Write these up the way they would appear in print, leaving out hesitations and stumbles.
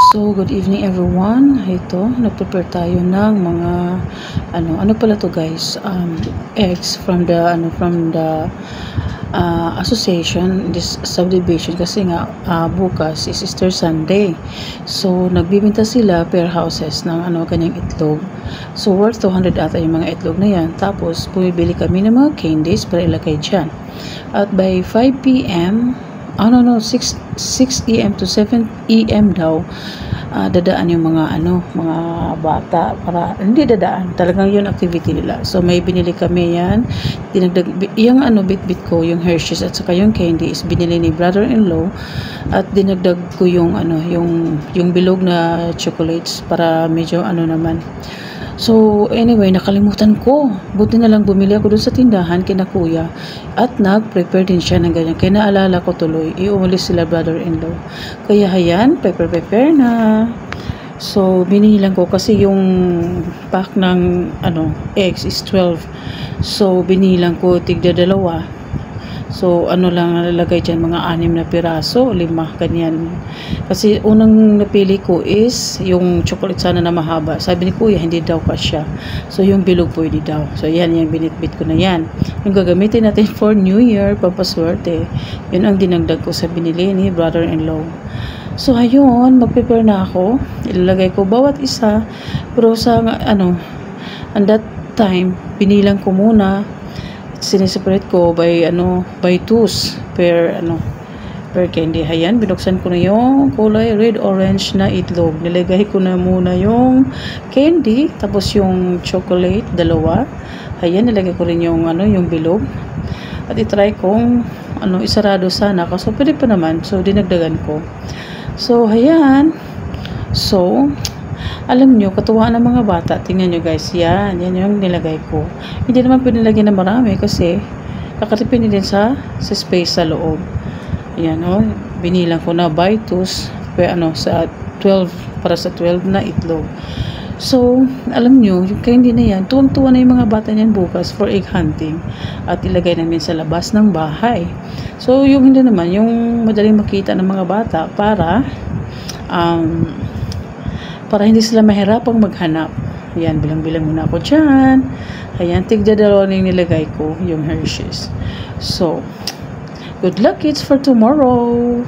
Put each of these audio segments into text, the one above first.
So, good evening everyone. Ito, nag-prepare tayo ng mga ano pala to guys, eggs from the association, this subdivision kasi nga bukas is Easter Sunday. So, nagbibenta sila per houses ng kanyang itlog. So, worth 200 ata yung mga itlog na yan. Tapos, bumibili kami ng mga candies para ilagay dyan. At by 5 p.m. 6 a.m. to 7 a.m. daw dadaan yung mga bata para hindi dadaan, talagang yun activity nila. So may binili kami yan, dinagdag yung bit ko, yung Hershey's at saka yung candy is binili ni brother-in-law, at dinagdag ko yung yung bilog na chocolates para medyo naman. So, anyway, nakalimutan ko. Buti na lang bumili ako dun sa tindahan kina kuya. At nag-prepare din siya ng ganyan. Kaya naalala ko tuloy, iumalis sila brother-in-law. Kaya hayan, prepare na. So, binilang ko kasi yung pack ng eggs is 12. So, binilang ko tigda dalawa. So, lang nalalagay dyan, mga 6 na piraso, 5, ganyan. Kasi unang napili ko is yung chocolate sana na mahaba. Sabi ni kuya, hindi daw pa siya. So, yung bilog pwede daw. So, yan, yung binitbit ko na yan. Yung gagamitin natin for New Year, pampaswerte. Yun ang dinagdag ko sa binili ni brother-in-law. So, ayun, mag-prepare na ako. Ilalagay ko bawat isa. Pero sa, at that time, binilang ko muna. Sineseparate ko by 2s per candy. Ayan, binuksan ko na yung kulay red orange na itlog. Nilagay ko na muna yung candy, tapos yung chocolate, 2. Ayan, nilagay ko rin yung yung bilog. At i-try kong isarado sana kasi pwede pa naman. So dinagdagan ko. So ayan. So alam nyo, katuwaan ng mga bata. Tingnan nyo guys, yan yung nilagay ko. Hindi naman pwede nilagay na marami kasi kakatipin din sa space sa loob. Ayan binilang ko na by 2s sa 12, para sa 12 na itlog. So, alam nyo, yung candy na yan, tuwang-tuwa na yung mga bata niyan bukas for egg hunting. At ilagay namin sa labas ng bahay. So, yung hindi naman, yung madaling makita ng mga bata para hindi sila mahirapang maghanap. Ayan, bilang-bilang muna ako dyan. Ayan, tigda dalawa yung nilagay ko, yung Hershey's. So, good luck kids for tomorrow!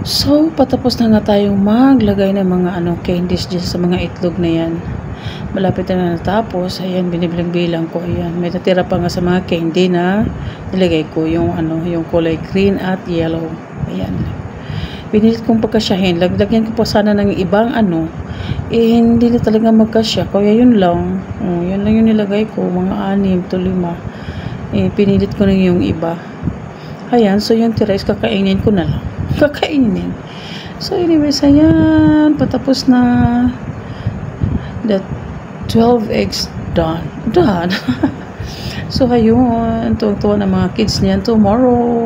So, patapos na nga tayong maglagay ng mga candies dyan sa mga itlog na yan. Malapit na natapos. Ayan, binibilang-bilang ko. Ayan, may natira pa nga sa mga candy na nilagay ko yung yung kulay green at yellow. Ayan. Pinilit kong pagkasyahin. Lagyan ko pa sana ng ibang ano. Hindi na talaga magkasya. Kaya yun lang. Yun lang yung nilagay ko. Mga 6 to 5. Pinilit ko na yung iba. Ayan. So yung tira is kakainin ko na lang. Kakainin. So anyways, ayan. Patapos na. The 12 eggs done. So ayun. Tuwang-tuwa ng mga kids niyan tomorrow.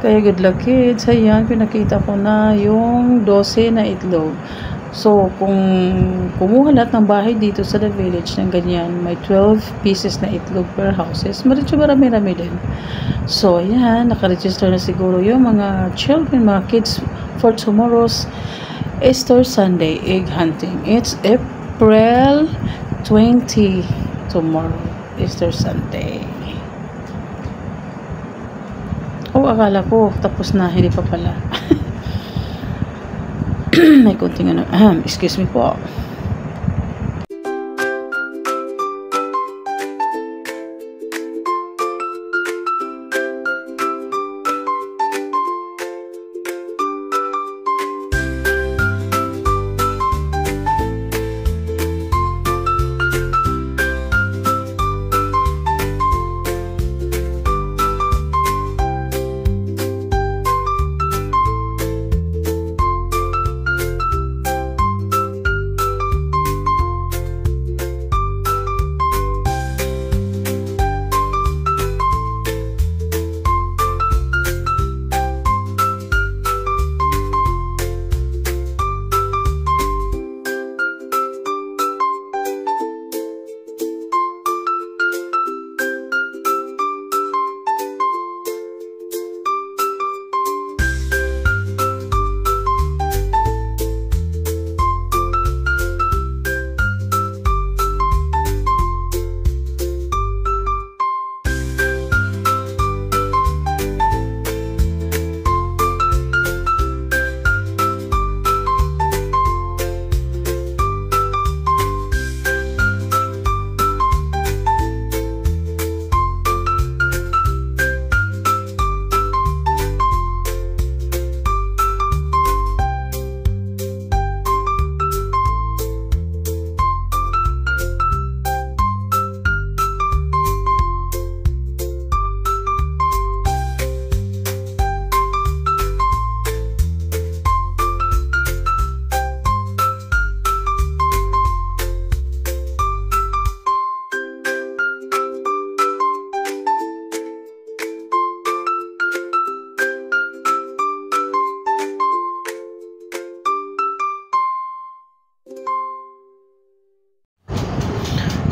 Kaya good luck kids. Ayan, pinakita ko na yung 12 na itlog. So, kung kumuha lahat ng bahay dito sa The Village ng ganyan, may 12 pieces na itlog per houses. Medyo marami-rami din. So, ayan, nakaregister na siguro yung mga children, mga kids for tomorrow's Easter Sunday egg hunting. It's April 20 tomorrow, Easter Sunday. Akala ko tapos na, hindi pa pala. May kunting ano, excuse me po.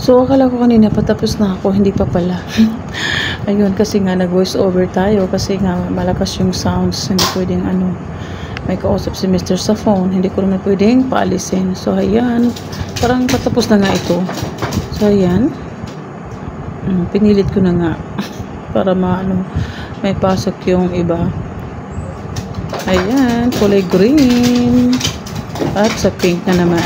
So, akala ko kanina patapos na ako, hindi pa pala. Ayun, kasi nga nag-voice over tayo kasi nga malakas yung sounds, hindi pwedeng ano, may kausap si Mr. sa phone, hindi ko naman pwedeng paalisin. So, ayan, parang patapos na nga ito. So, ayan, pinilit ko na nga para may pasok yung iba. Ayan, kulay green at sa pink na naman.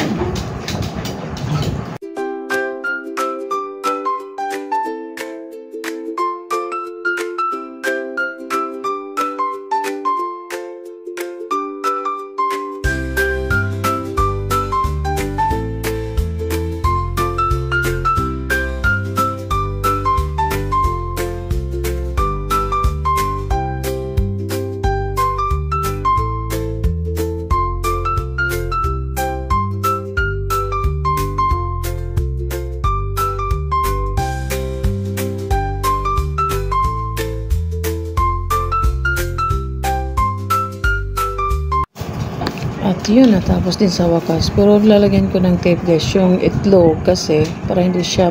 At yun, natapos din sa wakas. Pero lalagyan ko ng tape guys yung itlog kasi para hindi siya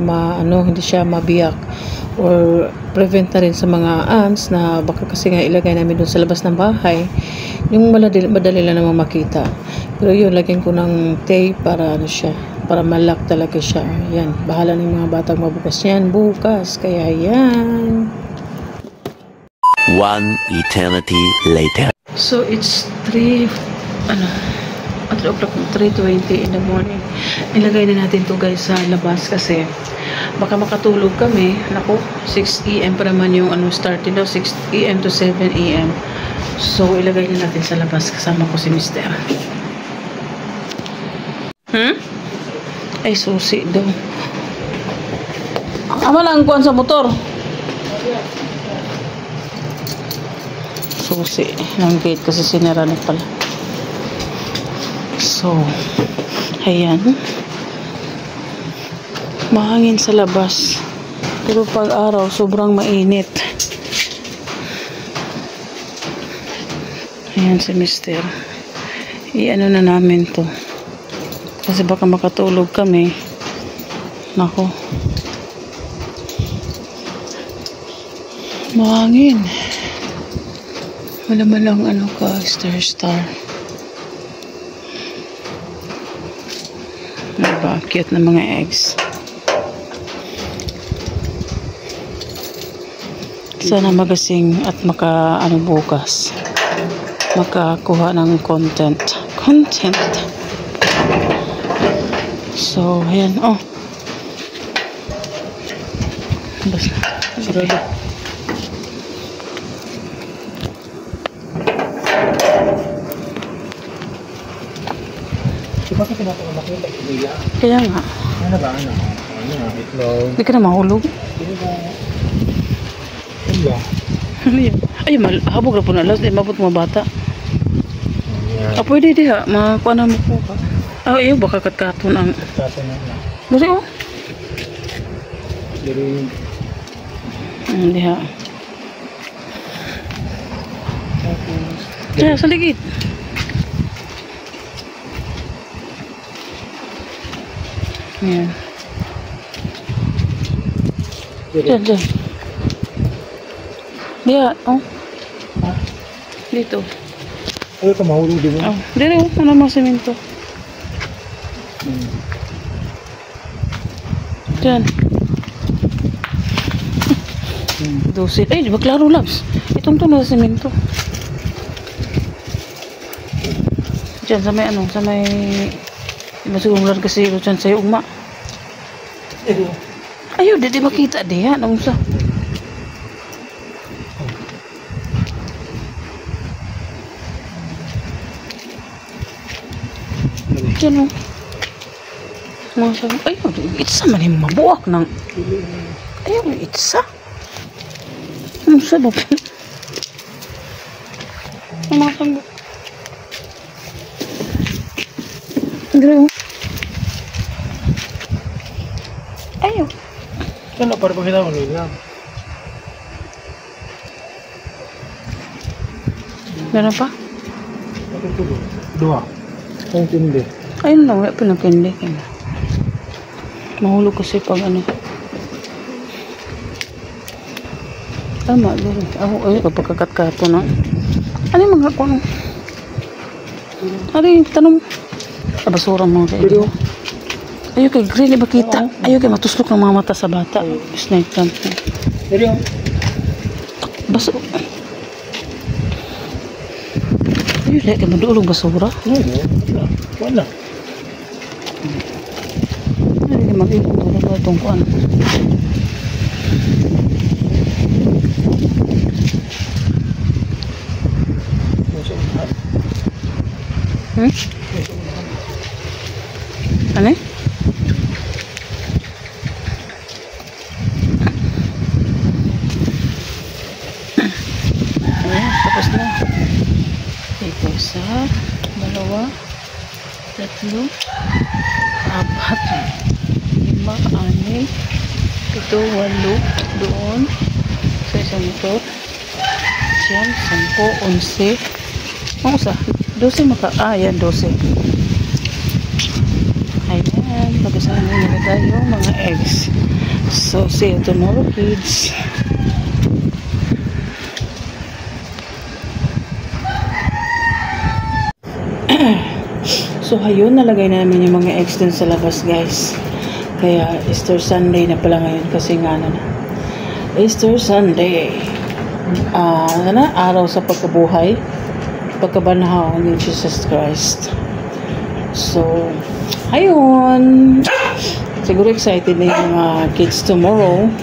mabiyak or prevent na rin sa mga ants na baka kasi nga ilagay namin doon sa labas ng bahay. Yung madali lang naman makita. Pero yun, lagyan ko ng tape para para malak talaga siya. Yan, bahala ng mga batang mabukas yan bukas. Kaya yan. 1 eternity later. So it's 3:20 in the morning. Nilagay na natin to guys sa labas kasi baka makatulog kami. Naku, 6 AM pa naman yung start daw, 6 AM to 7 AM. So, ilagay na natin sa labas. Kasama ko si Mister. Ay, susi daw. Ama lang kuhan sa motor. Susi ng gate kasi sinira na pala. So, ayan. Mahangin sa labas. Pero pag araw, sobrang mainit. Ayan si Mister. I-ano na namin to. Kasi baka makatulog kami. Nako. Mahangin. Wala man lang ano ka, star. Diba? Cute na mga eggs. Sana magasing at bukas. Makakuha ng content. So, ayan. Oh. Basta. Sarado. Diba ka pinapakalaki yung pagpilila? Kaya nga. Ano ba? Itlog. Hindi ka na mahulog. Ano ba? Ano ba? Ano yan? Ay, habog na po na alas. Mabot mga bata. Ayan. Pwede diha. Makuha na mo po ka. Ayaw, baka katkaton ang... Katkaton na. Basta oh. Pero yung... Diha. Kaya, sa ligid. Ayan. Diyan. Diha, oh. Ha? Dito. Ayaw ka mahulog din mo. Oh, dito, ano mga semento. Diyan. Dosit. Ay, di ba klaro labs? Itong to na semento. Diyan, sa may ano, sa may... Masigulan kasi ito dyan sa'yo, ugma. Ayaw, di makita diya. Anong sa? Diyan o. Mga sabi, ayaw, itsa man yung mabuak ng... Ayaw, itsa. Anong sa ba? Mga sabi. Gano'n. Ayaw. Ano, para pag kita ulit lang. Meron pa? Dua. Ang tindi. Ayun lang, wala pinakindi. Mahulog kasi pag ano. Tama, doon. Ako, ay, kapag kakat-kato na. Ano yung mga kung... Ano yung tanong? Basura mo kayo. Ayaw kay green, iba kita. Ayaw kay matuslok ng mga mata sa bata. Snake plant. Pero Baso. Ayaw, dahil kay madulog basura. wala. Ayaw kay mag-ikot. Wala ba itong kuan? Ano eh? Ayan, tapos na. Ito, isa, dalawa, tatlo, apat, lima, anim, ito, walo, doon, sa isang ito, siyam, 10, 11, ang isa, 12 yan, 12. Ayan, pag-asahan na nilagay yung mga eggs. So, see you tomorrow, kids. So, ayun, nalagay na namin yung mga eggs dun sa labas, guys. Kaya, Easter Sunday na pala ngayon kasi nga na. Easter Sunday. Araw sa pagkabuhay. Pagkabanhaw ni Jesus Christ. So, ayun. Siguro excited na yung mga kids tomorrow.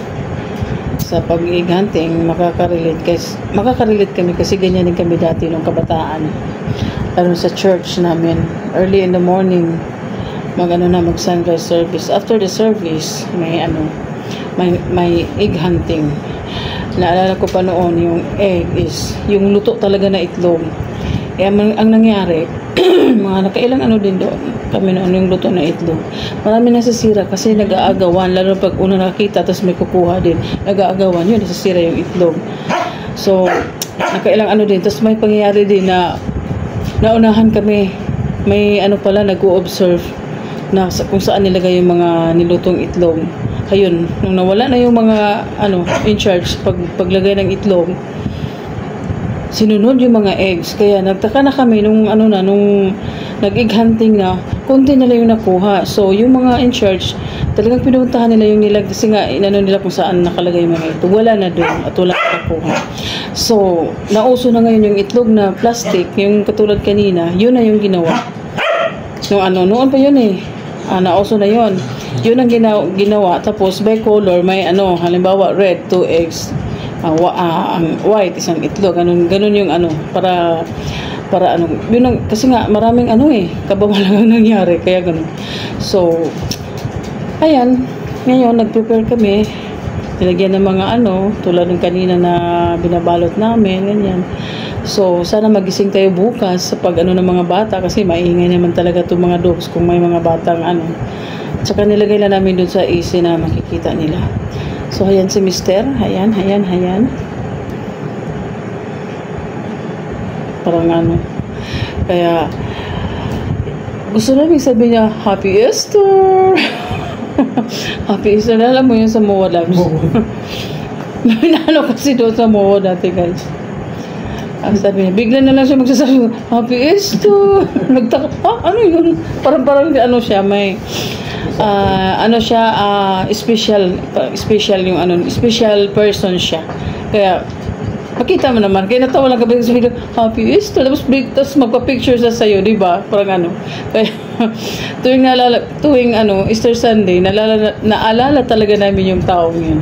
sa pag-egg hunting, makaka-relate kami kasi ganyan din kami dati nung kabataan. Lalo sa church namin, early in the morning, mag sunrise service. After the service, may egg hunting. Naalala ko pa noon, yung egg is yung luto talaga na itlog. Ang nangyari, mga nakailang din doon kami noon yung luto na itlog. Marami nasisira kasi nag-aagawan, lalo pag una nakita tapos may kukuha din, nag-aagawan yun, nasisira yung itlog. So nakailang din, tapos may pangyayari din na naunahan kami, may pala nag-o-observe na kung saan nilagay yung mga nilutong itlog. Ayun, nung nawala na yung mga in charge paglagay ng itlog, sinunod yung mga eggs. Kaya nagtaka na kami nung nag-egg hunting na, konti na lang yung nakuha. So yung mga in charge, talagang pinuntahan nila yung nilag kasi nga nila kung saan nakalagay yung mga itlog. Wala na doon at wala na nakuha. So nauso na ngayon yung itlog na plastic, yung katulad kanina, yun na yung ginawa. Noon pa yun nauso na yun. Yun ang ginawa. Tapos by color, may halimbawa red, 2 eggs. Ang white, isang itlog, ganun yung para yun kasi nga maraming kabawalan nangyari, kaya ganun. So ayan, ngayon nag-prepare kami, nilagyan ng mga tulad ng kanina na binabalot namin, ganyan. So sana magising tayo bukas sa pag ng mga bata kasi maingay naman talaga itong mga dogs kung may mga batang tsaka nilagay lang namin dun sa AC na makikita nila. So, ayan si Mister. Ayan. Parang Kaya, gusto namin sabihin niya, Happy Easter! Happy Easter. Alam mo yun sa Moa Labs. Kasi doon sa Moa dati, guys. Ang sabi niya, bigla na lang siya magsasabi, Happy Easter! Nagtaka, ano yun? Parang siya, may special yung special person siya. Kaya makita mo naman, kaya natawa lang kami sa video, Happy Easter, tapos magpa-picture sa sayo, di ba? Parang kaya tuwing Easter Sunday, naalala talaga namin yung taong yun.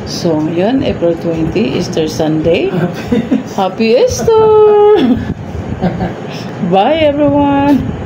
So, yun, April 20, Easter Sunday. Happy Easter! Bye everyone!